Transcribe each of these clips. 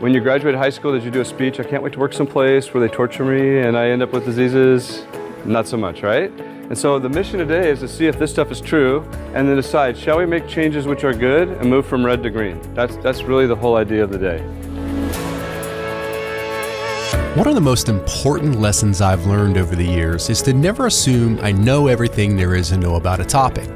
When you graduated high school, did you do a speech? I can't wait to work someplace where they torture me and I end up with diseases. Not so much, right? And so the mission today is to see if this stuff is true and then decide, shall we make changes which are good and move from red to green? That's really the whole idea of the day. One of the most important lessons I've learned over the years is to never assume I know everything there is to know about a topic.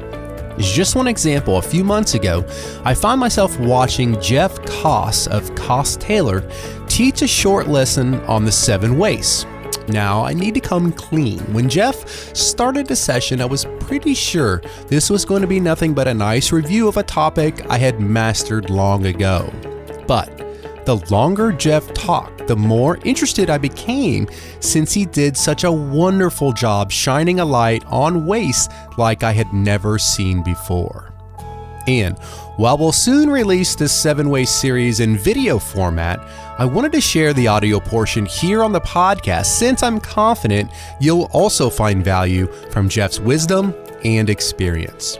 As just one example, a few months ago, I found myself watching Jeff Koss of Koss Taylor teach a short lesson on the 7 wastes. Now, I need to come clean. When Jeff started the session, I was pretty sure this was going to be nothing but a nice review of a topic I had mastered long ago. But the longer Jeff talked, the more interested I became since he did such a wonderful job shining a light on waste like I had never seen before. And while we'll soon release this 7 waste series in video format, I wanted to share the audio portion here on the podcast since I'm confident you'll also find value from Jeff's wisdom and experience.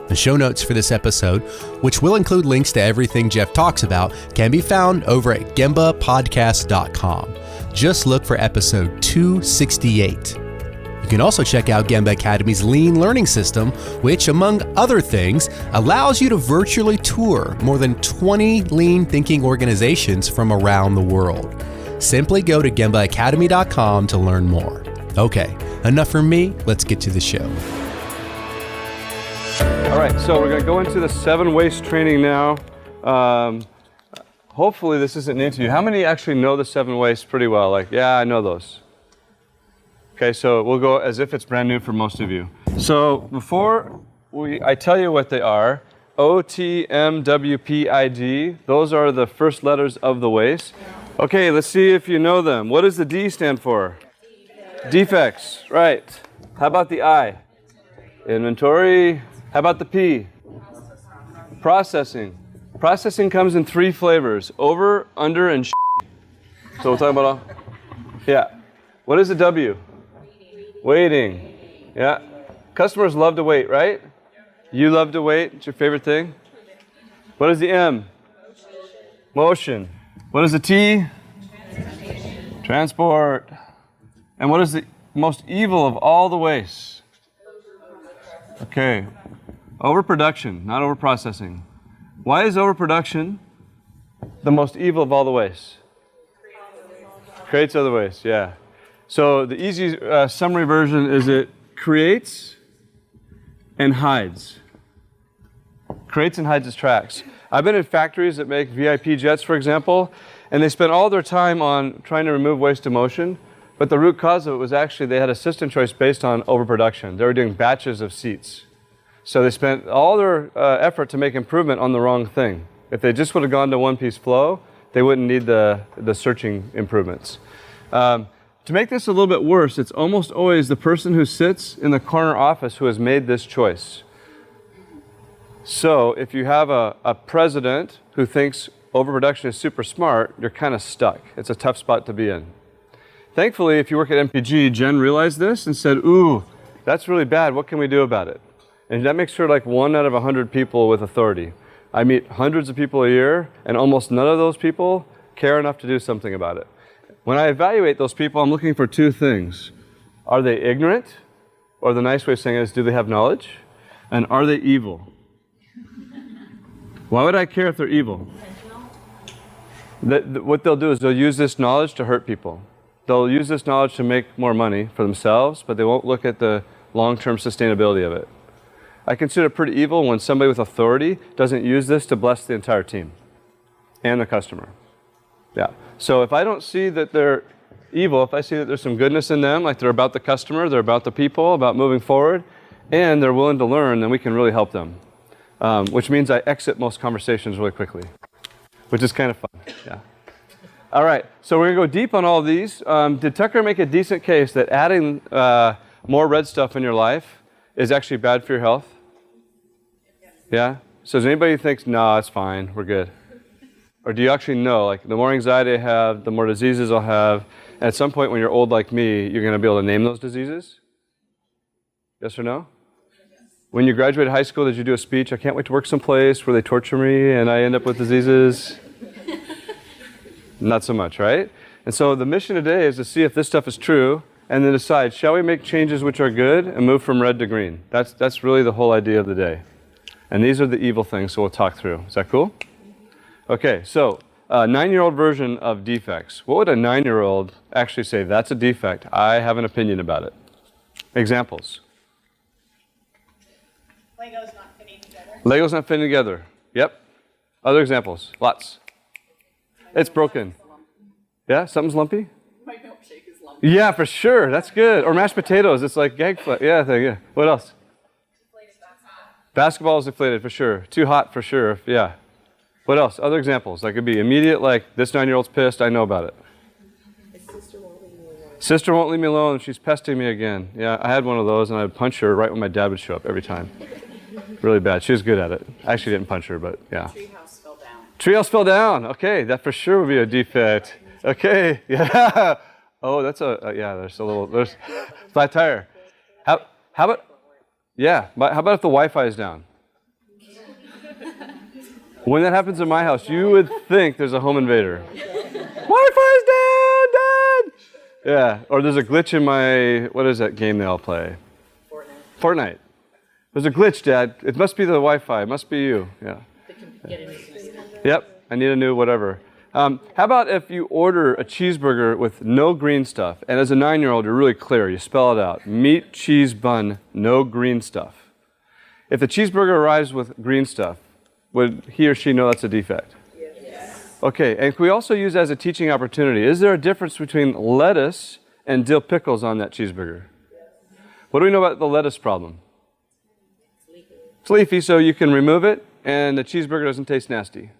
The show notes for this episode, which will include links to everything Jeff talks about, can be found over at gembapodcast.com. Just look for episode 268. You can also check out Gemba Academy's Lean Learning System, which, among other things, allows you to virtually tour more than 20 lean thinking organizations from around the world. Simply go to gembaacademy.com to learn more. Okay, enough from me. Let's get to the show. All right, so we're going to go into the 7 waste training now. Hopefully this isn't new to you. How many actually know the 7 wastes pretty well? Like, yeah, I know those. Okay, so we'll go as if it's brand new for most of you. So before I tell you what they are, O, T, M, W, P, I, D, those are the first letters of the waste. Okay, let's see if you know them. What does the D stand for? Defects, right. How about the I? Inventory. How about the P? Processing. Processing comes in 3 flavors: over, under, and So we'll talk about all. Yeah. What is the W? Waiting. Yeah. Customers love to wait, right? You love to wait. It's your favorite thing. What is the M? Motion. What is the T? Transport. And what is the most evil of all the wastes? Okay. Overproduction, not overprocessing. Why is overproduction the most evil of all the wastes? Creates other wastes, yeah. So the easy summary version is it creates and hides. Creates and hides its tracks. I've been in factories that make VIP jets, for example, and they spend all their time on trying to remove waste to motion, but the root cause of it was actually they had a system choice based on overproduction. They were doing batches of seats. So they spent all their effort to make improvement on the wrong thing. If they just would have gone to one-piece flow, they wouldn't need the searching improvements. To make this a little bit worse, it's almost always the person who sits in the corner office who has made this choice. So if you have a president who thinks overproduction is super smart, you're kind of stuck. It's a tough spot to be in. Thankfully, if you work at MPG, Jen realized this and said, ooh, that's really bad. What can we do about it? And that makes her like 1 out of 100 people with authority. I meet hundreds of people a year, and almost none of those people care enough to do something about it. When I evaluate those people, I'm looking for 2 things. Are they ignorant? Or the nice way of saying it is, do they have knowledge? And are they evil? Why would I care if they're evil? What they'll do is they'll use this knowledge to hurt people. They'll use this knowledge to make more money for themselves, but they won't look at the long-term sustainability of it. I consider it pretty evil when somebody with authority doesn't use this to bless the entire team and the customer. Yeah. So if I don't see that they're evil, if I see that there's some goodness in them, like they're about the customer, they're about the people, about moving forward, and they're willing to learn, then we can really help them. Which means I exit most conversations really quickly, which is kind of fun. Yeah. All right. So we're going to go deep on all of these. Did Tucker make a decent case that adding more red stuff in your life is actually bad for your health? Yeah? So does anybody think, no, it's fine, we're good? Or do you actually know, like, the more anxiety I have, the more diseases I'll have, and at some point when you're old like me, you're going to be able to name those diseases? Yes or no? When you graduated high school, did you do a speech? I can't wait to work someplace where they torture me and I end up with diseases. Not so much, right? And so the mission today is to see if this stuff is true and then decide, shall we make changes which are good and move from red to green? That's really the whole idea of the day. And these are the evil things, so we'll talk through. Is that cool? Okay, so 9-year-old version of defects. What would a 9-year-old actually say? That's a defect. I have an opinion about it. Examples. Lego's not fitting together. Lego's not fitting together. Yep. Other examples. Lots. It's broken. Yeah, something's lumpy? My milkshake is lumpy. Yeah, for sure. That's good. Or mashed potatoes. It's like gag fly. Yeah. What else? Basketball is deflated for sure. Too hot for sure. Yeah. What else? Other examples. That could be immediate, like this 9-year-old's pissed. I know about it. Sister won't leave me alone. She's pesting me again. Yeah, I had one of those, and I'd punch her right when my dad would show up every time. Really bad. She was good at it. I actually didn't punch her, but yeah. Treehouse fell down. Treehouse fell down. Okay, that for sure would be a defect. Okay, yeah. Oh, that's there's flat tire. How about, yeah, how about if the Wi-Fi is down? When that happens in my house, you would think there's a home invader. Wi-Fi's down, Dad! Yeah, or there's a glitch in my, what is that game they all play? Fortnite. There's a glitch, Dad. It must be the Wi-Fi. It must be you. Yeah. Yep, I need a new whatever. How about if you order a cheeseburger with no green stuff, and as a 9-year-old, you're really clear. You spell it out. Meat, cheese, bun, no green stuff. If the cheeseburger arrives with green stuff, would he or she know that's a defect? Yes. Okay, and can we also use that as a teaching opportunity? Is there a difference between lettuce and dill pickles on that cheeseburger? Yes. What do we know about the lettuce problem? It's leafy, so you can remove it, and the cheeseburger doesn't taste nasty.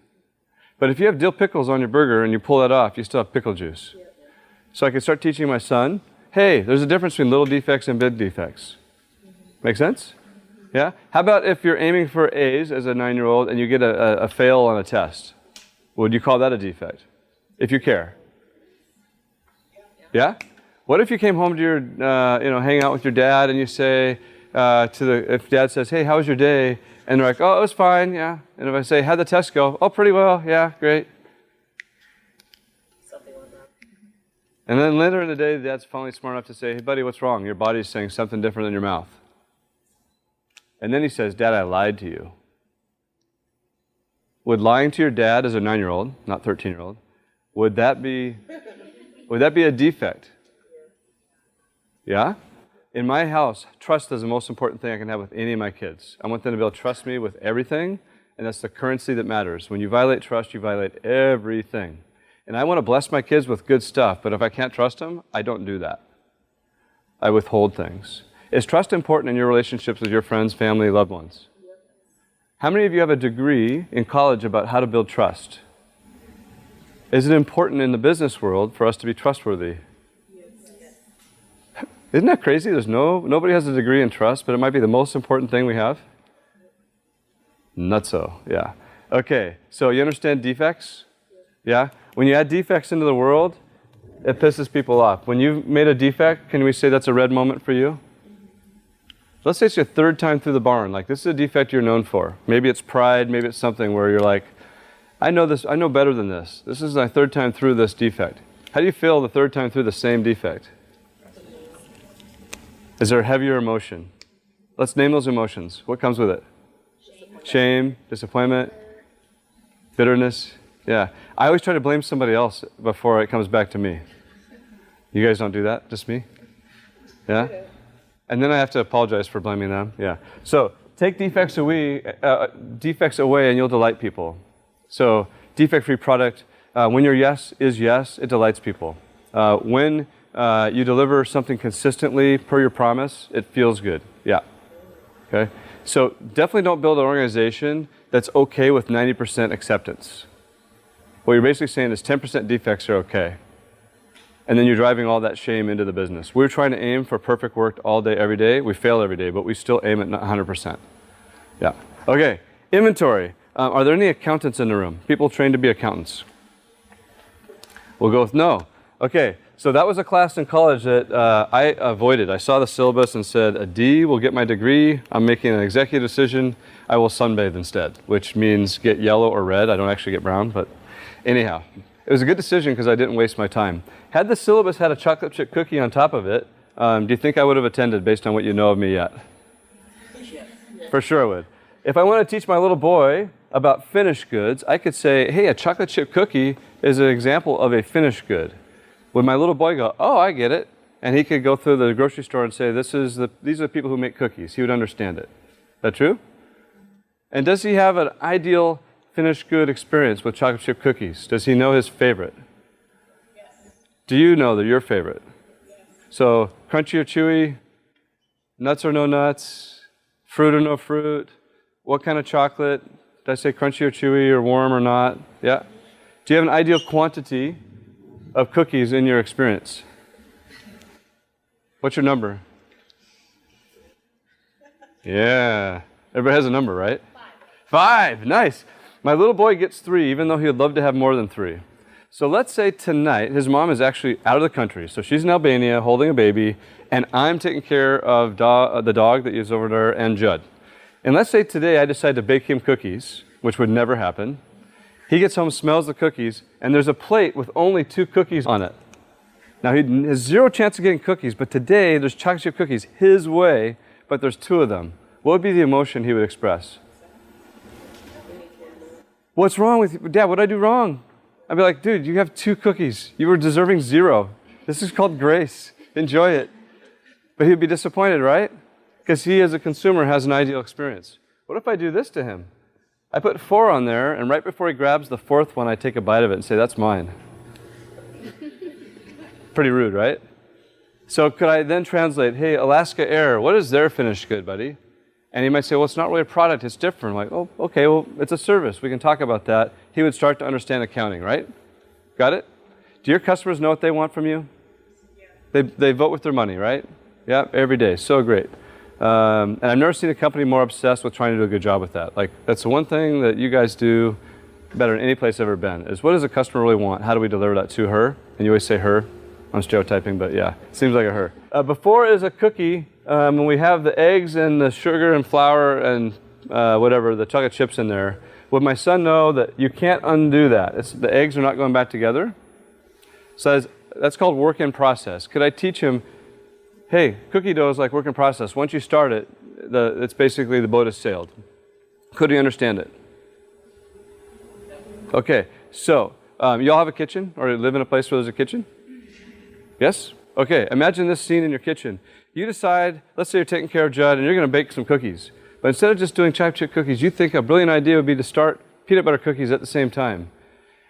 But if you have dill pickles on your burger and you pull that off, you still have pickle juice. So I can start teaching my son, hey, there's a difference between little defects and big defects. Make sense? Yeah? How about if you're aiming for A's as a 9-year-old and you get a fail on a test? Would you call that a defect? If you care. Yeah? What if you came home to your, hang out with your dad and you say, if dad says, hey, how was your day? And they're like, oh, it was fine, yeah. And if I say, how'd the test go? Oh, pretty well, yeah, great. Something like that. And then later in the day, dad's finally smart enough to say, hey, buddy, what's wrong? Your body's saying something different than your mouth. And then he says, Dad, I lied to you. Would lying to your dad as a 9-year-old, not 13-year-old, would that be a defect? Yeah? In my house, trust is the most important thing I can have with any of my kids. I want them to be able to trust me with everything, and that's the currency that matters. When you violate trust, you violate everything. And I want to bless my kids with good stuff, but if I can't trust them, I don't do that. I withhold things. Is trust important in your relationships with your friends, family, loved ones? How many of you have a degree in college about how to build trust? Is it important in the business world for us to be trustworthy? Isn't that crazy? Nobody has a degree in trust, but it might be the most important thing we have? Nutso, yeah. Okay, so you understand defects? Yeah? When you add defects into the world, it pisses people off. When you've made a defect, can we say that's a red moment for you? Let's say it's your 3rd time through the barn. Like, this is a defect you're known for. Maybe it's pride, maybe it's something where you're like, I know this, I know better than this. This is my 3rd time through this defect. How do you feel the 3rd time through the same defect? Is there a heavier emotion? Let's name those emotions. What comes with it? Shame, disappointment, bitterness. Yeah. I always try to blame somebody else before it comes back to me. You guys don't do that? Just me? Yeah? And then I have to apologize for blaming them. Yeah. So take defects away and you'll delight people. So defect-free product, when your yes is yes, it delights people. When you deliver something consistently per your promise, it feels good. Yeah. Okay? So definitely don't build an organization that's okay with 90% acceptance. What you're basically saying is 10% defects are okay. And then you're driving all that shame into the business. We're trying to aim for perfect work all day, every day. We fail every day, but we still aim at 100%. Yeah. Okay. Inventory. Are there any accountants in the room? People trained to be accountants? We'll go with no. Okay. So that was a class in college that I avoided. I saw the syllabus and said, a D will get my degree. I'm making an executive decision. I will sunbathe instead, which means get yellow or red. I don't actually get brown, but anyhow. It was a good decision because I didn't waste my time. Had the syllabus had a chocolate chip cookie on top of it, do you think I would have attended based on what you know of me yet? For sure I would. If I want to teach my little boy about finished goods, I could say, hey, a chocolate chip cookie is an example of a finished good. Would my little boy go, oh, I get it? And he could go through the grocery store and say, these are the people who make cookies. He would understand it. Is that true? And does he have an ideal finished good experience with chocolate chip cookies? Does he know his favorite? Yes. Do you know that your favorite? Yes. So crunchy or chewy, nuts or no nuts, fruit or no fruit, what kind of chocolate? Did I say crunchy or chewy or warm or not? Yeah. Do you have an ideal quantity of cookies in your experience? What's your number? Yeah. Everybody has a number, right? 5. Nice. My little boy gets 3, even though he would love to have more than 3. So let's say tonight, his mom is actually out of the country. So she's in Albania holding a baby, and I'm taking care of the dog that is over there and Judd. And let's say today I decide to bake him cookies, which would never happen. He gets home, smells the cookies, and there's a plate with only 2 cookies on it. Now, he has 0 chance of getting cookies, but today there's chocolate chip cookies his way, but there's 2 of them. What would be the emotion he would express? What's wrong with you? Dad, what did I do wrong? I'd be like, dude, you have 2 cookies. You were deserving 0. This is called grace. Enjoy it. But he'd be disappointed, right? Because he, as a consumer, has an ideal experience. What if I do this to him? I put 4 on there, and right before he grabs the 4th one, I take a bite of it and say, that's mine. Pretty rude, right? So could I then translate, hey, Alaska Air, what is their finished good, buddy? And he might say, well, it's not really a product, it's different. I'm like, oh, okay, well, it's a service. We can talk about that. He would start to understand accounting, right? Got it? Do your customers know what they want from you? Yeah. They vote with their money, right? Yeah, every day. So great. And I've never seen a company more obsessed with trying to do a good job with that. Like, that's the one thing that you guys do better than any place I've ever been, is what does a customer really want? How do we deliver that to her? And you always say her. I'm stereotyping, but yeah, seems like a her. Before is a cookie, when we have the eggs and the sugar and flour and whatever, the chocolate chips in there, would my son know that you can't undo that? The eggs are not going back together? So that's called work in process. Could I teach him, hey, cookie dough is like work in process. Once you start it, it's basically the boat has sailed. Could he understand it? Okay, so you all have a kitchen, or you live in a place where there's a kitchen? Yes? Okay, imagine this scene in your kitchen. You decide, let's say you're taking care of Judd and you're going to bake some cookies. But instead of just doing chocolate chip cookies, you think a brilliant idea would be to start peanut butter cookies at the same time,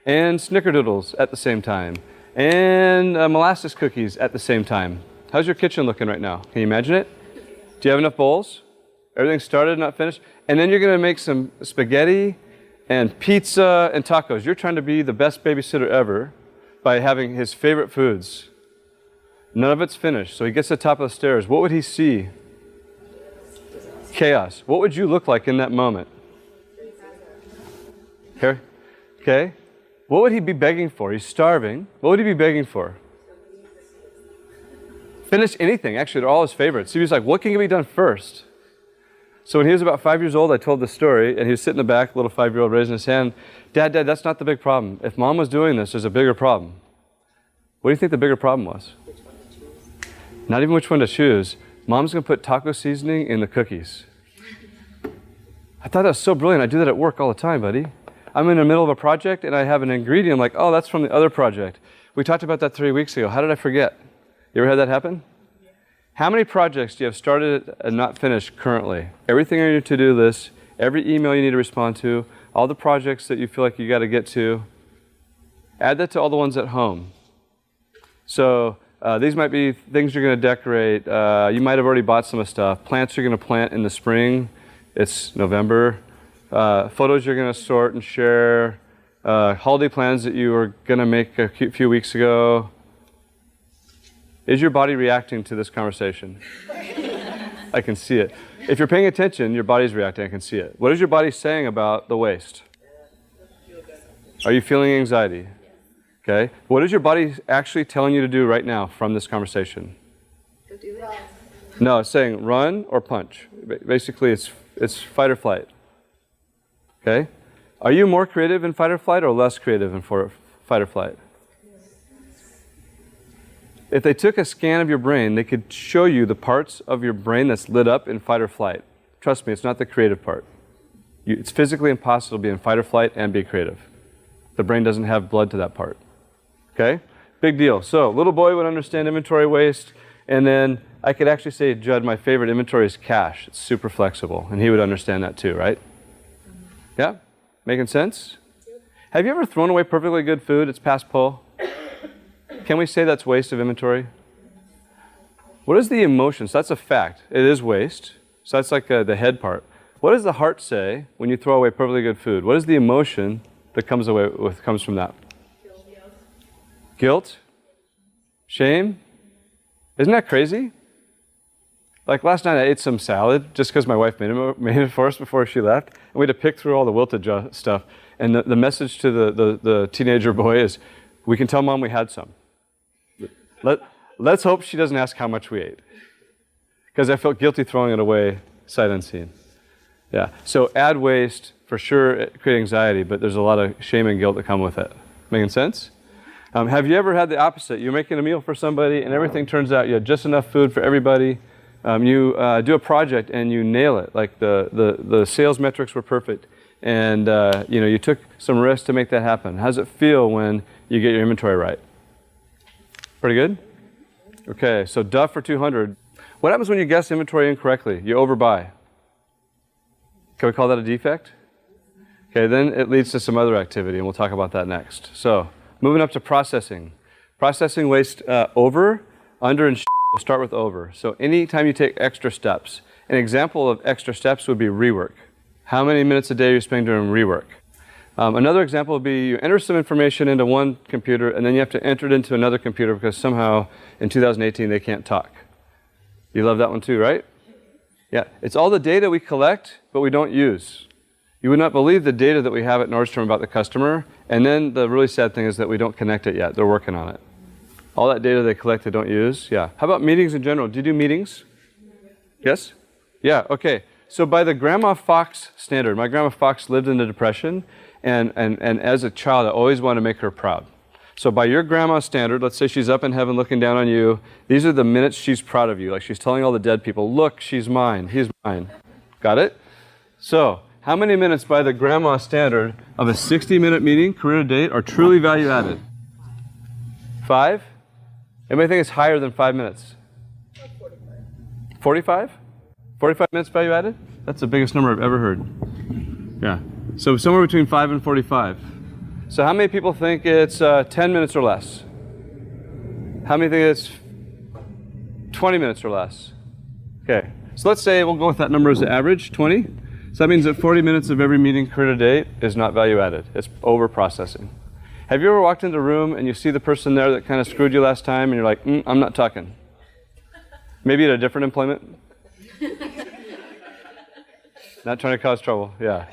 and snickerdoodles at the same time, and molasses cookies at the same time. How's your kitchen looking right now? Can you imagine it? Do you have enough bowls? Everything's started, not finished? And then you're going to make some spaghetti and pizza and tacos. You're trying to be the best babysitter ever by having his favorite foods. None of it's finished. So he gets to the top of the stairs. What would he see? Chaos. What would you look like in that moment? Here? Okay. What would he be begging for? He's starving. What would he be begging for? Finish anything. Actually, they're all his favorites. He was like, what can be done first? So when he was about 5 years old, I told this story, and he was sitting in the back, little 5-year-old raising his hand. Dad, that's not the big problem. If Mom was doing this, there's a bigger problem. What do you think the bigger problem was? Not even which one to choose. Mom's going to put taco seasoning in the cookies. I thought that was so brilliant. I do that at work all the time, buddy. I'm in the middle of a project, and I have an ingredient. I'm like, oh, that's from the other project. We talked about that 3 weeks ago. How did I forget? You ever had that happen? Yeah. How many projects do you have started and not finished currently? Everything on your to-do list, every email you need to respond to, all the projects that you feel like you got to get to. Add that to all the ones at home. So these might be things you're going to decorate. You might have already bought some stuff. Plants you're going to plant in the spring. It's November. Photos you're going to sort and share. Holiday plans that you were going to make a few weeks ago. Is your body reacting to this conversation? I can see it. If you're paying attention, your body's reacting. I can see it. What is your body saying about the waste? Are you feeling anxiety? Okay. What is your body actually telling you to do right now from this conversation? Go do it. No, it's saying run or punch. Basically, it's fight or flight. Okay. Are you more creative in fight or flight or less creative in fight fight or flight? If they took a scan of your brain, they could show you the parts of your brain that's lit up in fight or flight. Trust me, it's not the creative part. It's physically impossible to be in fight or flight and be creative. The brain doesn't have blood to that part. Okay? Big deal. So, little boy would understand inventory waste, and then I could actually say, Judd, my favorite inventory is cash. It's super flexible, and he would understand that too, right? Yeah? Making sense? Have you ever thrown away perfectly good food? It's past pull. Can we say that's waste of inventory? What is the emotion? So that's a fact. It is waste. So that's like the head part. What does the heart say when you throw away perfectly good food? What is the emotion that comes from that? Guilt? Shame? Isn't that crazy? Like last night I ate some salad just because my wife made it for us before she left. And we had to pick through all the wilted stuff. And the message to the teenager boy is, we can tell Mom we had some. Let's hope she doesn't ask how much we ate. Because I felt guilty throwing it away sight unseen. Yeah, so add waste, for sure, create anxiety, but there's a lot of shame and guilt that come with it. Making sense? Have you ever had the opposite? You're making a meal for somebody and everything turns out you had just enough food for everybody. You do a project and you nail it, like the sales metrics were perfect. And you took some risks to make that happen. How does it feel when you get your inventory right? Pretty good? Okay, so duff for 200. What happens when you guess inventory incorrectly? You overbuy. Can we call that a defect? Okay, then it leads to some other activity, and we'll talk about that next. So, moving up to processing. Processing waste over, under, and we'll start with over. So anytime you take extra steps, an example of extra steps would be rework. How many minutes a day are you spending doing rework? Another example would be you enter some information into one computer and then you have to enter it into another computer because somehow in 2018 they can't talk. You love that one too, right? Yeah, it's all the data we collect but we don't use. You would not believe the data that we have at Nordstrom about the customer, and then the really sad thing is that we don't connect it yet. They're working on it. All that data they collect they don't use, yeah. How about meetings in general? Do you do meetings? Yes? Yeah, okay. So by the Grandma Fox standard, my Grandma Fox lived in the Depression, and as a child, I always wanted to make her proud. So by your grandma's standard, let's say she's up in heaven looking down on you, these are the minutes she's proud of you. Like she's telling all the dead people, look, she's mine, he's mine. Got it? So, how many minutes by the grandma standard of a 60-minute meeting, career to date, are truly value added? 5? Anybody think it's higher than 5 minutes? 45? 45 minutes value added? That's the biggest number I've ever heard. Yeah. So somewhere between 5 and 45. So how many people think it's 10 minutes or less? How many think it's 20 minutes or less? Okay. So let's say we'll go with that number as the average, 20. So that means that 40 minutes of every meeting career to date is not value added. It's over processing. Have you ever walked into a room and you see the person there that kind of screwed you last time and you're like, I'm not talking? Maybe at a different employment? Not trying to cause trouble, yeah.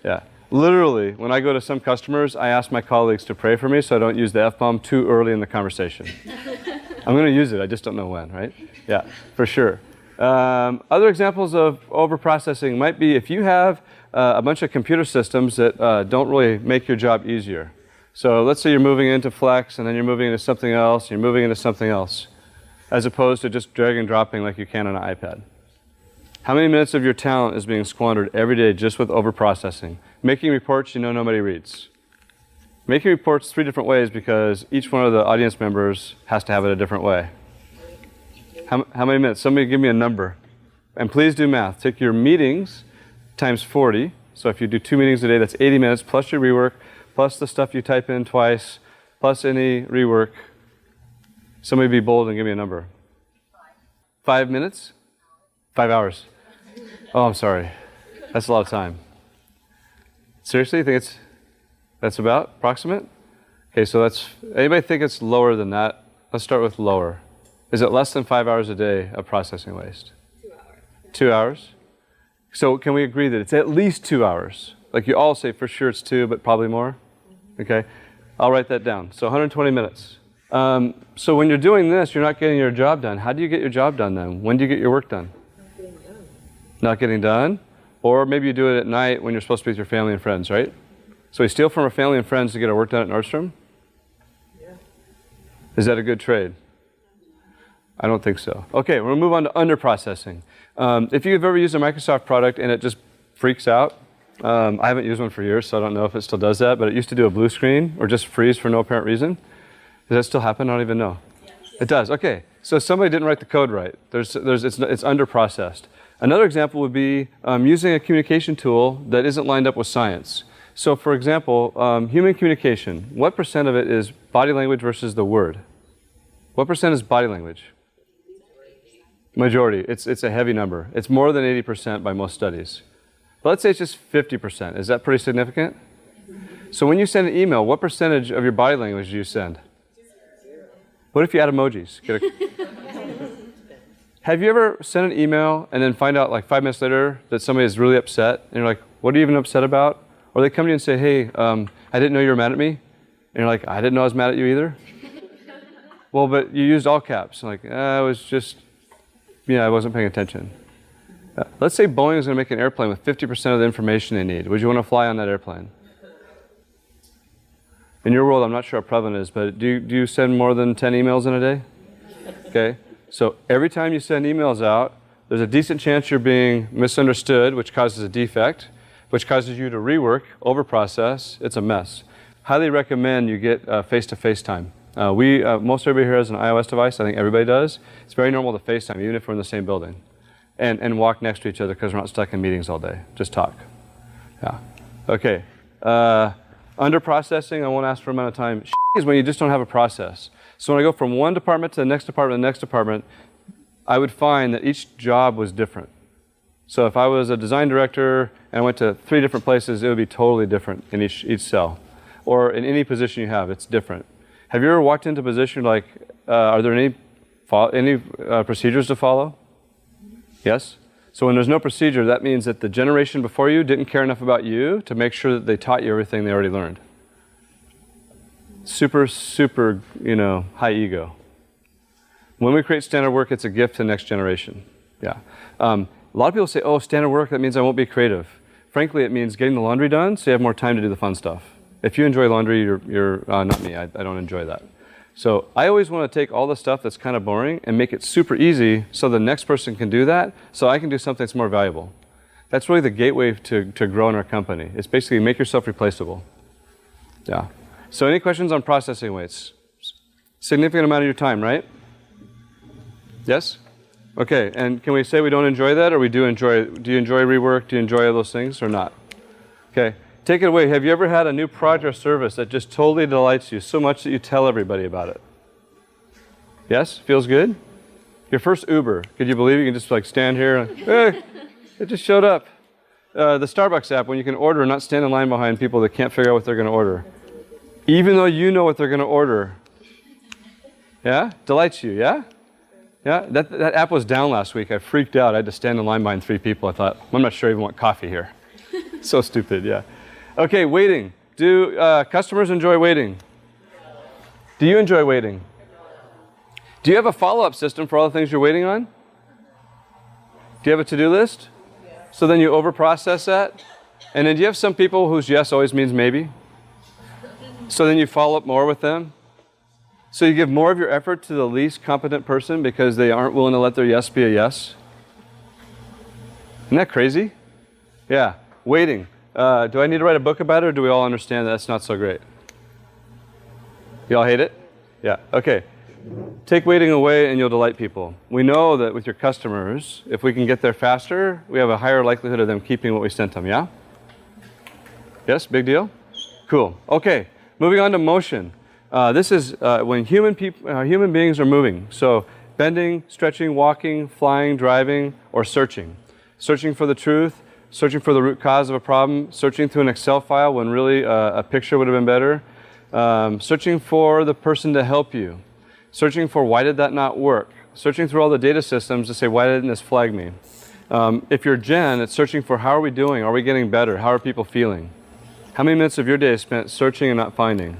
Yeah. Literally, when I go to some customers, I ask my colleagues to pray for me so I don't use the F-bomb too early in the conversation. I'm going to use it, I just don't know when, right? Yeah, for sure. Other examples of over-processing might be if you have a bunch of computer systems that don't really make your job easier. So let's say you're moving into Flex, and then you're moving into something else, and you're moving into something else, as opposed to just drag and dropping like you can on an iPad. How many minutes of your talent is being squandered every day just with over-processing? Making reports you know nobody reads. Making reports 3 different ways because each one of the audience members has to have it a different way. How many minutes? Somebody give me a number. And please do math. Take your meetings times 40. So if you do 2 meetings a day, that's 80 minutes, plus your rework, plus the stuff you type in twice, plus any rework. Somebody be bold and give me a number. 5 minutes? 5 hours. Oh, I'm sorry. That's a lot of time. Seriously, you think that's about approximate? Okay, so anybody think it's lower than that? Let's start with lower. Is it less than 5 hours a day of processing waste? 2 hours. 2 hours? So can we agree that it's at least 2 hours? Like you all say for sure it's 2, but probably more? Okay, I'll write that down. So 120 minutes. So when you're doing this, you're not getting your job done. How do you get your job done then? When do you get your work done? Not getting done? Or maybe you do it at night when you're supposed to be with your family and friends, right? So we steal from our family and friends to get our work done at Nordstrom? Is that a good trade? I don't think so. Okay, we'll move on to under-processing. If you've ever used a Microsoft product and it just freaks out, I haven't used one for years, so I don't know if it still does that, but it used to do a blue screen or just freeze for no apparent reason. Does that still happen? I don't even know. Yes. It does, okay. So somebody didn't write the code right. It's under-processed. Another example would be using a communication tool that isn't lined up with science. So for example, human communication, what % of it is body language versus the word? What % is body language? Majority. It's a heavy number. It's more than 80% by most studies. But let's say it's just 50%. Is that pretty significant? So when you send an email, what percentage of your body language do you send? What if you add emojis? Have you ever sent an email and then find out like 5 minutes later that somebody is really upset and you're like, what are you even upset about? Or they come to you and say, hey, I didn't know you were mad at me. And you're like, I didn't know I was mad at you either. Well, but you used all caps. I'm like, I was just, I wasn't paying attention. Let's say Boeing is going to make an airplane with 50% of the information they need. Would you want to fly on that airplane? In your world, I'm not sure how prevalent it is, but do you send more than 10 emails in a day? Okay. So every time you send emails out, there's a decent chance you're being misunderstood, which causes a defect, which causes you to rework, overprocess. It's a mess. Highly recommend you get face-to-face time. Most everybody here has an iOS device. I think everybody does. It's very normal to FaceTime, even if we're in the same building. And walk next to each other because we're not stuck in meetings all day. Just talk. Yeah. Okay. Under processing, I won't ask for amount of time. Is when you just don't have a process. So when I go from one department to the next department, I would find that each job was different. So if I was a design director and I went to 3 different places, it would be totally different in each cell. Or in any position you have, it's different. Have you ever walked into a position like, are there any procedures to follow? Yes? So when there's no procedure, that means that the generation before you didn't care enough about you to make sure that they taught you everything they already learned. Super, super, high ego. When we create standard work, it's a gift to the next generation. Yeah. A lot of people say, oh, standard work, that means I won't be creative. Frankly, it means getting the laundry done so you have more time to do the fun stuff. If you enjoy laundry, you're not me. I don't enjoy that. So I always want to take all the stuff that's kind of boring and make it super easy so the next person can do that, so I can do something that's more valuable. That's really the gateway to grow in our company. It's basically make yourself replaceable. Yeah. So any questions on processing weights? Significant amount of your time, right? Yes? Okay, and can we say we don't enjoy that, or we do enjoy? Do you enjoy rework? Do you enjoy those things or not? Okay. Take it away. Have you ever had a new project or service that just totally delights you so much that you tell everybody about it? Yes? Feels good? Your first Uber. Could you believe you can just like stand here and, hey, it just showed up. The Starbucks app, when you can order and not stand in line behind people that can't figure out what they're going to order. Even though you know what they're going to order. Yeah? Delights you, yeah? Yeah? That app was down last week. I freaked out. I had to stand in line behind 3 people. I thought, I'm not sure I even want coffee here. So stupid, yeah. Okay, waiting. Do customers enjoy waiting? Do you enjoy waiting? Do you have a follow-up system for all the things you're waiting on? Do you have a to-do list? So then you overprocess that? And then do you have some people whose yes always means maybe? So then you follow up more with them? So you give more of your effort to the least competent person because they aren't willing to let their yes be a yes? Isn't that crazy? Yeah, waiting. Do I need to write a book about it, or do we all understand that that's not so great? You all hate it? Yeah, okay. Take waiting away and you'll delight people. We know that with your customers, if we can get there faster, we have a higher likelihood of them keeping what we sent them, yeah? Yes, big deal? Cool. Okay, moving on to motion. This is when human beings are moving. So bending, stretching, walking, flying, driving, or searching. Searching for the truth, searching for the root cause of a problem, searching through an Excel file when really a picture would have been better, searching for the person to help you, searching for why did that not work, searching through all the data systems to say why didn't this flag me. If you're Jen, it's searching for how are we doing, are we getting better, how are people feeling. How many minutes of your day is spent searching and not finding?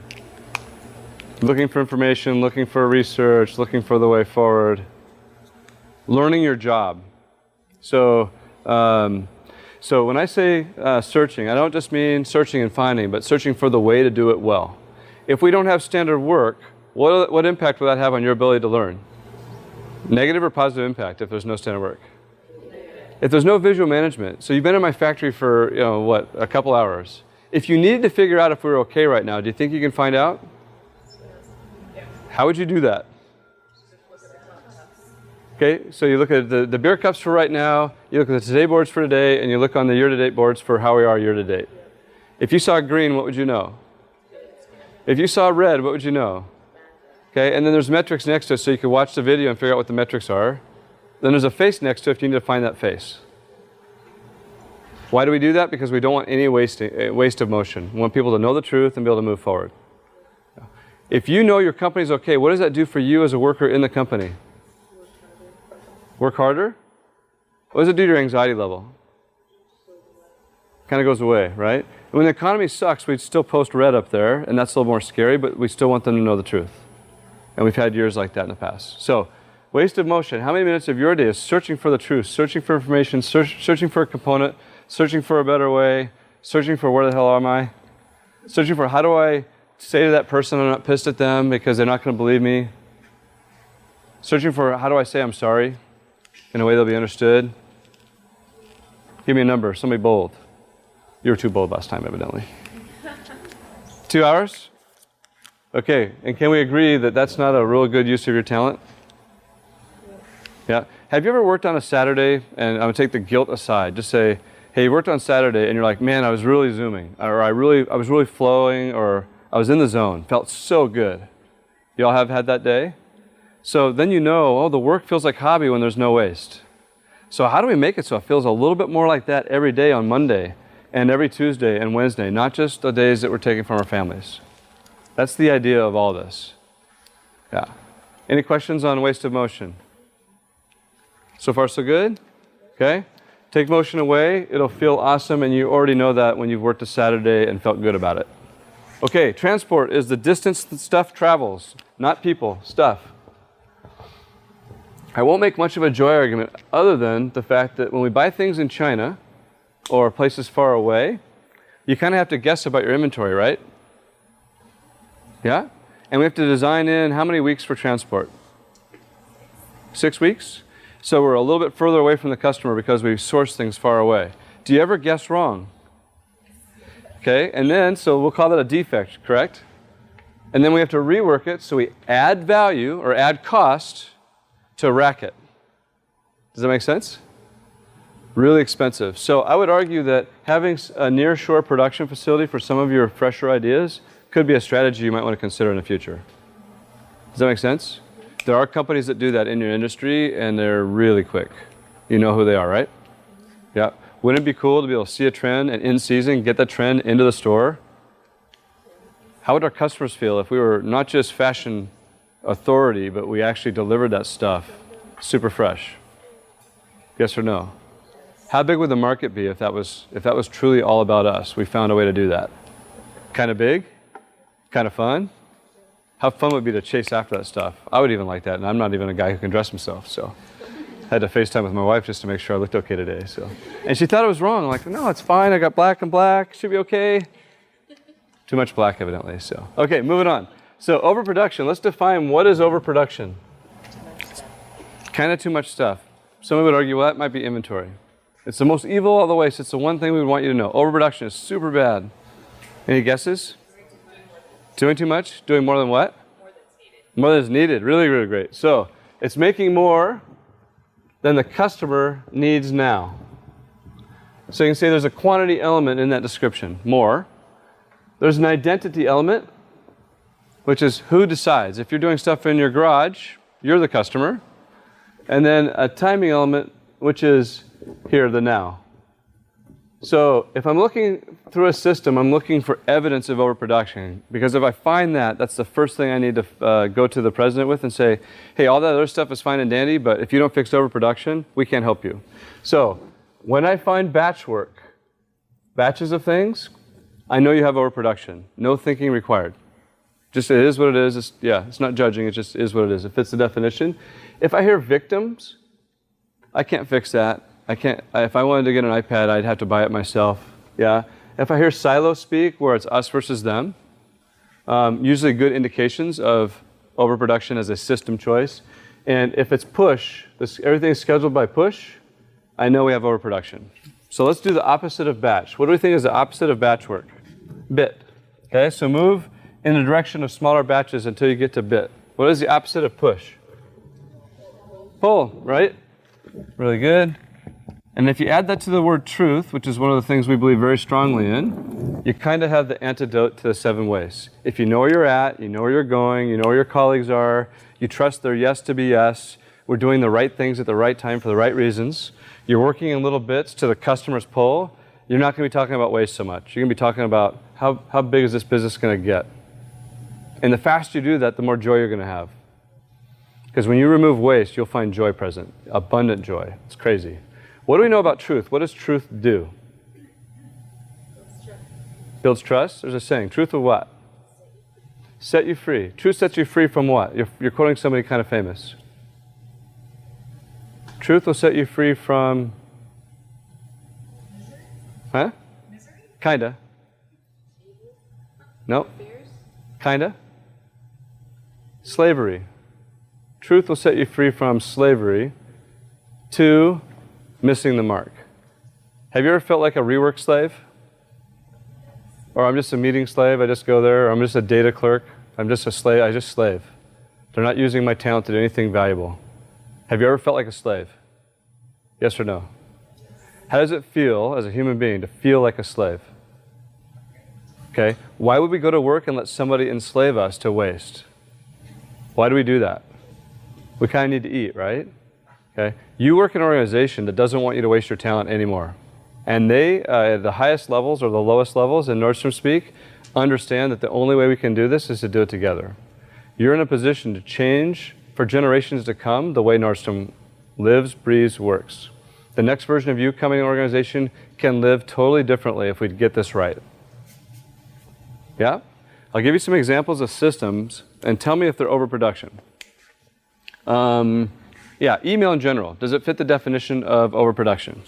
Looking for information, looking for research, looking for the way forward. Learning your job. So when I say searching, I don't just mean searching and finding, but searching for the way to do it well. If we don't have standard work, what impact will that have on your ability to learn? Negative or positive impact if there's no standard work? If there's no visual management, so you've been in my factory for, a couple hours. If you needed to figure out if we were okay right now, do you think you can find out? How would you do that? Okay, so you look at the beer cups for right now, you look at the today boards for today, and you look on the year-to-date boards for how we are year-to-date. If you saw green, what would you know? If you saw red, what would you know? Okay, and then there's metrics next to it, so you can watch the video and figure out what the metrics are. Then there's a face next to it if you need to find that face. Why do we do that? Because we don't want any waste of motion. We want people to know the truth and be able to move forward. If you know your company's okay, what does that do for you as a worker in the company? Work harder? What does it do to your anxiety level? Kind of goes away, right? And when the economy sucks, we'd still post red up there, and that's a little more scary, but we still want them to know the truth. And we've had years like that in the past. So, waste of motion. How many minutes of your day is searching for the truth, searching for information, searching for a component, searching for a better way, searching for where the hell am I? Searching for how do I say to that person I'm not pissed at them because they're not going to believe me? Searching for how do I say I'm sorry in a way they'll be understood? Give me a number, somebody bold. You were too bold last time, evidently. 2 hours? Okay, and can we agree that that's not a real good use of your talent? Yeah. Have you ever worked on a Saturday, and I'm going to take the guilt aside, just say, hey, you worked on Saturday, and you're like, man, I was really zooming, or I was really flowing, or I was in the zone, felt so good. You all have had that day? So then you know, oh, the work feels like hobby when there's no waste. So how do we make it so it feels a little bit more like that every day on Monday, and every Tuesday and Wednesday, not just the days that we're taking from our families? That's the idea of all this. Yeah. Any questions on waste of motion? So far, so good? Okay. Take motion away, it'll feel awesome, and you already know that when you've worked a Saturday and felt good about it. Okay, transport is the distance that stuff travels, not people, stuff. I won't make much of a joy argument other than the fact that when we buy things in China or places far away, you kind of have to guess about your inventory, right? Yeah? And we have to design in how many weeks for transport? 6 weeks? So we're a little bit further away from the customer because we source things far away. Do you ever guess wrong? Okay, and then, so we'll call that a defect, correct? And then we have to rework it, so we add value or add cost to rack it. Does that make sense? Really expensive. So I would argue that having a near-shore production facility for some of your fresher ideas could be a strategy you might want to consider in the future. Does that make sense? There are companies that do that in your industry, and they're really quick. You know who they are, right? Yeah. Wouldn't it be cool to be able to see a trend and in season get that trend into the store? How would our customers feel if we were not just fashion authority, but we actually delivered that stuff super fresh? Yes or no? How big would the market be if that was truly all about us? We found a way to do that. Kind of big? Kind of fun? How fun would it be to chase after that stuff? I would even like that, and I'm not even a guy who can dress himself, so I had to FaceTime with my wife just to make sure I looked okay today. So, and she thought it was wrong. I'm like, no, it's fine. I got black and black. Should be okay. Too much black, evidently. So, okay, moving on. So, overproduction. Let's define what is overproduction. Kind of too much stuff. Some would argue, well, that might be inventory. It's the most evil of the waste. It's the one thing we would want you to know. Overproduction is super bad. Any guesses? Doing too much? Doing more than what? More than is needed. Really, really great. So, it's making more than the customer needs now. So you can say there's a quantity element in that description, more. There's an identity element, which is who decides. If you're doing stuff in your garage, you're the customer. And then a timing element, which is here, the now. So if I'm looking through a system, I'm looking for evidence of overproduction. Because if I find that, that's the first thing I need to go to the president with and say, hey, all that other stuff is fine and dandy, but if you don't fix overproduction, we can't help you. So when I find batch work, batches of things, I know you have overproduction. No thinking required. Just it is what it is. It's not judging. It just is what it is. It fits the definition. If I hear victims, I can't fix that. I can't. If I wanted to get an iPad, I'd have to buy it myself. Yeah. If I hear silo speak, where it's us versus them, usually good indications of overproduction as a system choice. And if it's push, everything is scheduled by push, I know we have overproduction. So let's do the opposite of batch. What do we think is the opposite of batch work? Bit. Okay, so move in the direction of smaller batches until you get to bit. What is the opposite of push? Pull, right? Really good. And if you add that to the word truth, which is one of the things we believe very strongly in, you kind of have the antidote to the 7 ways. If you know where you're at, you know where you're going, you know where your colleagues are, you trust their yes to be yes, we're doing the right things at the right time for the right reasons, you're working in little bits to the customer's pull, you're not going to be talking about waste so much. You're going to be talking about how big is this business going to get. And the faster you do that, the more joy you're going to have. Because when you remove waste, you'll find joy present, abundant joy. It's crazy. What do we know about truth? What does truth do? Builds trust. There's a saying. Truth will what? Set you free. Truth sets you free from what? You're quoting somebody kind of famous. Truth will set you free from... Huh? Kinda. No. Kinda. Slavery. Truth will set you free from slavery to missing the mark. Have you ever felt like a rework slave? Or I'm just a meeting slave, I just go there, or I'm just a data clerk, I'm just a slave, I just slave. They're not using my talent to do anything valuable. Have you ever felt like a slave? Yes or no? How does it feel as a human being to feel like a slave? Okay, why would we go to work and let somebody enslave us to waste? Why do we do that? We kind of need to eat, right? Okay, you work in an organization that doesn't want you to waste your talent anymore. And they, at the highest levels or the lowest levels in Nordstrom speak, understand that the only way we can do this is to do it together. You're in a position to change for generations to come the way Nordstrom lives, breathes, works. The next version of you coming in an organization can live totally differently if we get this right. Yeah? I'll give you some examples of systems and tell me if they're overproduction. Yeah, email in general. Does it fit the definition of overproduction?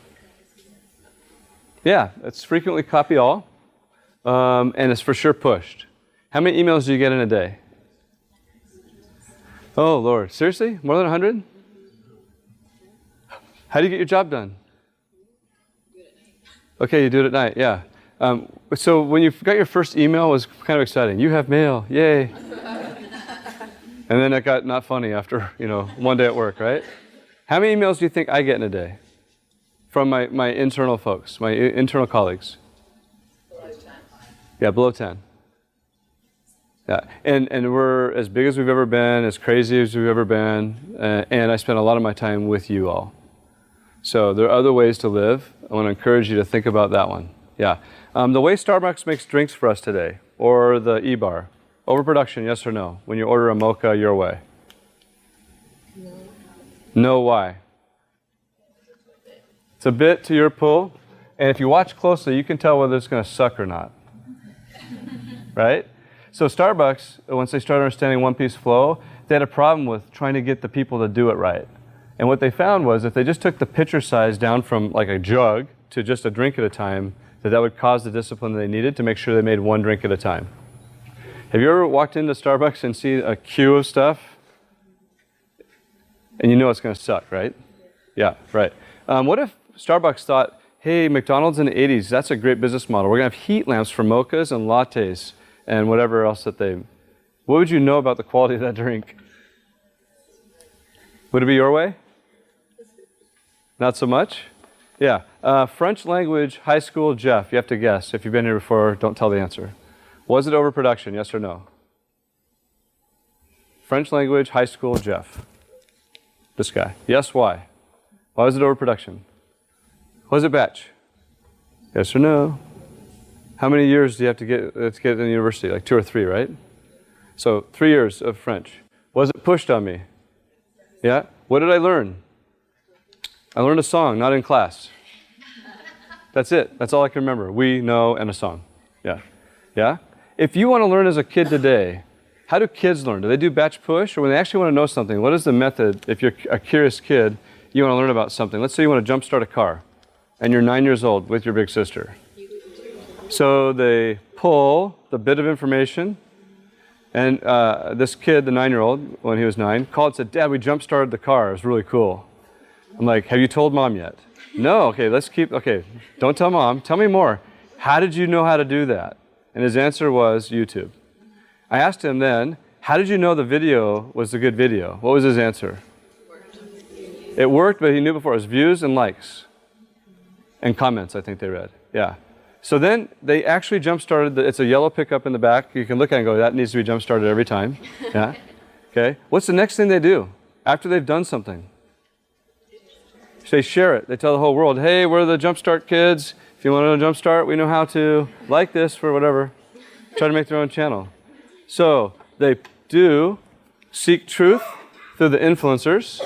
Yeah, it's frequently copy all, and it's for sure pushed. How many emails do you get in a day? Oh, Lord. Seriously? More than 100? How do you get your job done? Okay, you do it at night, yeah. So when you got your first email, it was kind of exciting. You have mail, yay. And then it got not funny after, one day at work, right? How many emails do you think I get in a day? From my internal folks, my internal colleagues? Below 10. Yeah, below 10. Yeah, and we're as big as we've ever been, as crazy as we've ever been, and I spend a lot of my time with you all. So there are other ways to live. I want to encourage you to think about that one. Yeah. The way Starbucks makes drinks for us today, or the E-bar, overproduction, yes or no? When you order a mocha your way. No. No, why? It's a bit to your pull, and if you watch closely, you can tell whether it's going to suck or not. Right? So Starbucks, once they started understanding one-piece flow, they had a problem with trying to get the people to do it right. And what they found was if they just took the pitcher size down from like a jug to just a drink at a time, that would cause the discipline they needed to make sure they made one drink at a time. Have you ever walked into Starbucks and see a queue of stuff? And you know it's going to suck, right? Yeah, right. What if Starbucks thought, hey, McDonald's in the 80s, that's a great business model. We're going to have heat lamps for mochas and lattes and whatever else that they... What would you know about the quality of that drink? Would it be your way? Not so much? Yeah. French language, high school, Jeff. You have to guess. If you've been here before, don't tell the answer. Was it overproduction, yes or no? French language, high school, Jeff. This guy. Yes, why? Why was it overproduction? Was it batch? Yes or no? How many years do you have to get in the university? Like 2 or 3, right? So 3 years of French. Was it pushed on me? Yeah? What did I learn? I learned a song, not in class. That's it. That's all I can remember. We, know, and a song. Yeah. Yeah? If you want to learn as a kid today, how do kids learn? Do they do batch push? Or when they actually want to know something, what is the method? If you're a curious kid, you want to learn about something. Let's say you want to jumpstart a car, and you're 9 years old with your big sister. So they pull the bit of information, And this kid, the 9-year-old, when he was 9, called and said, "Dad, we jump-started the car. It was really cool." I'm like, "Have you told Mom yet?" "No." "Okay, okay, don't tell Mom. Tell me more. How did you know how to do that?" And his answer was YouTube. I asked him then, "How did you know the video was a good video?" What was his answer? It worked, but he knew before. It was views and likes. And comments, I think they read. Yeah. So then they actually jump-started, it's a yellow pickup in the back. You can look at it and go, that needs to be jump-started every time. Yeah. Okay. What's the next thing they do after they've done something? They share it. They tell the whole world, "Hey, we're the Jumpstart kids. If you want to know Jumpstart, we know how to. Like this for whatever." Try to make their own channel. So they do seek truth through the influencers.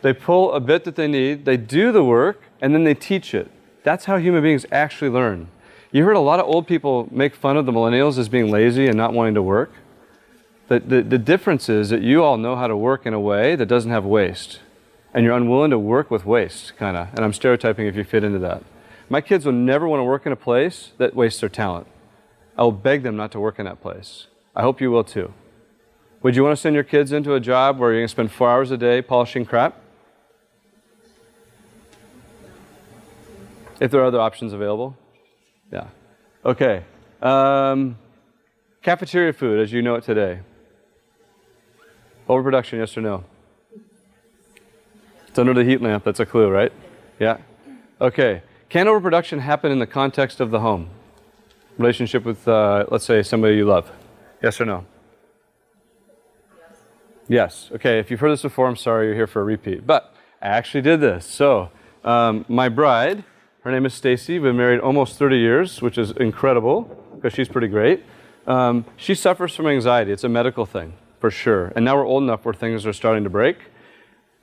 They pull a bit that they need. They do the work, and then they teach it. That's how human beings actually learn. You heard a lot of old people make fun of the millennials as being lazy and not wanting to work. The difference is that you all know how to work in a way that doesn't have waste. And you're unwilling to work with waste, kind of. And I'm stereotyping if you fit into that. My kids will never want to work in a place that wastes their talent. I will beg them not to work in that place. I hope you will too. Would you want to send your kids into a job where you're going to spend 4 hours a day polishing crap? If there are other options available? Yeah. Okay. Cafeteria food as you know it today. Overproduction, yes or no? It's under the heat lamp, that's a clue, right? Yeah. Okay. Can overproduction happen in the context of the home? Relationship with, let's say, somebody you love. Yes or no? Yes. Okay, if you've heard this before, I'm sorry you're here for a repeat. But I actually did this. So, my bride, her name is Stacy. We've been married almost 30 years, which is incredible because she's pretty great. She suffers from anxiety. It's a medical thing, for sure. And now we're old enough where things are starting to break.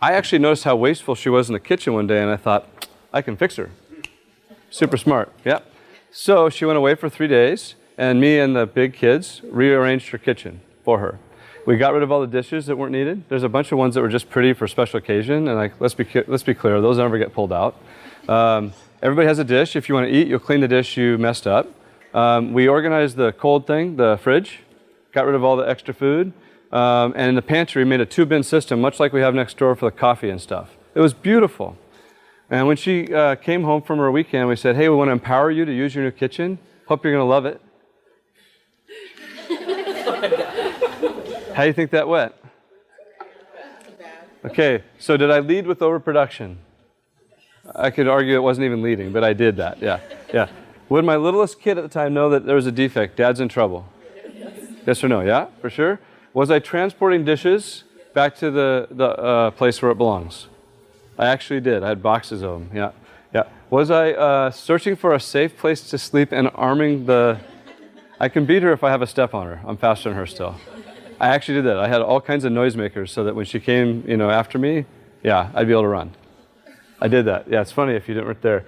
I actually noticed how wasteful she was in the kitchen one day, and I thought, I can fix her. Super smart, yeah. So she went away for 3 days, and me and the big kids rearranged her kitchen for her. We got rid of all the dishes that weren't needed. There's a bunch of ones that were just pretty for special occasion, and let's be clear, those never get pulled out. Everybody has a dish. If you want to eat, you'll clean the dish you messed up. We organized the cold thing, the fridge, got rid of all the extra food. And in the pantry, we made a 2-bin system, much like we have next door for the coffee and stuff. It was beautiful. And when she came home from her weekend, we said, "Hey, we want to empower you to use your new kitchen. Hope you're going to love it." How do you think that went? Okay, so did I lead with overproduction? I could argue it wasn't even leading, but I did that, yeah. Would my littlest kid at the time know that there was a defect? Dad's in trouble. Yes or no? Yeah, for sure. Was I transporting dishes back to the place where it belongs? I actually did. I had boxes of them. Yeah. Was I searching for a safe place to sleep and arming the... I can beat her if I have a step on her. I'm faster than her still. I actually did that. I had all kinds of noisemakers so that when she came, after me, yeah, I'd be able to run. I did that. Yeah, it's funny if you weren't there.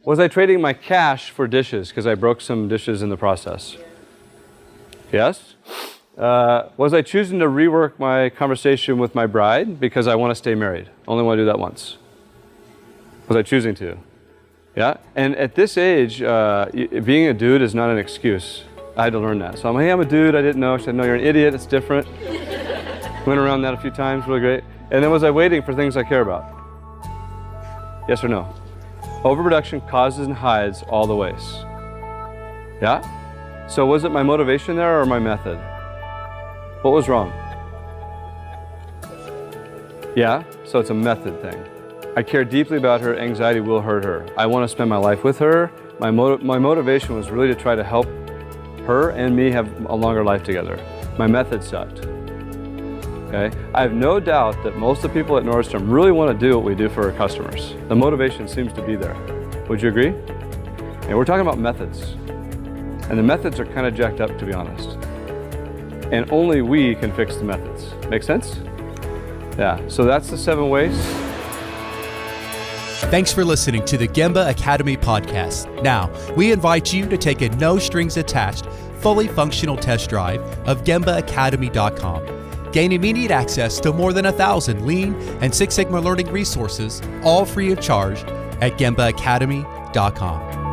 Was I trading my cash for dishes because I broke some dishes in the process? Yes. Was I choosing to rework my conversation with my bride because I want to stay married? Only want to do that once. Was I choosing to? Yeah. And at this age, being a dude is not an excuse. I had to learn that. So I'm like, "Hey, I'm a dude. I didn't know." She said, "No, you're an idiot. It's different." Went around that a few times. Really great. And then was I waiting for things I care about? Yes or no? Overproduction causes and hides all the waste. Yeah? So was it my motivation there or my method? What was wrong? Yeah? So it's a method thing. I care deeply about her. Anxiety will hurt her. I want to spend my life with her. My motivation was really to try to help her and me have a longer life together. My method sucked. Okay? I have no doubt that most of the people at Nordstrom really want to do what we do for our customers. The motivation seems to be there. Would you agree? And we're talking about methods. And the methods are kind of jacked up, to be honest. And only we can fix the methods. Make sense? Yeah, so that's the 7 ways. Thanks for listening to the Gemba Academy podcast. Now, we invite you to take a no-strings-attached, fully functional test drive of GembaAcademy.com. Gain immediate access to more than 1,000 Lean and Six Sigma learning resources, all free of charge at GembaAcademy.com.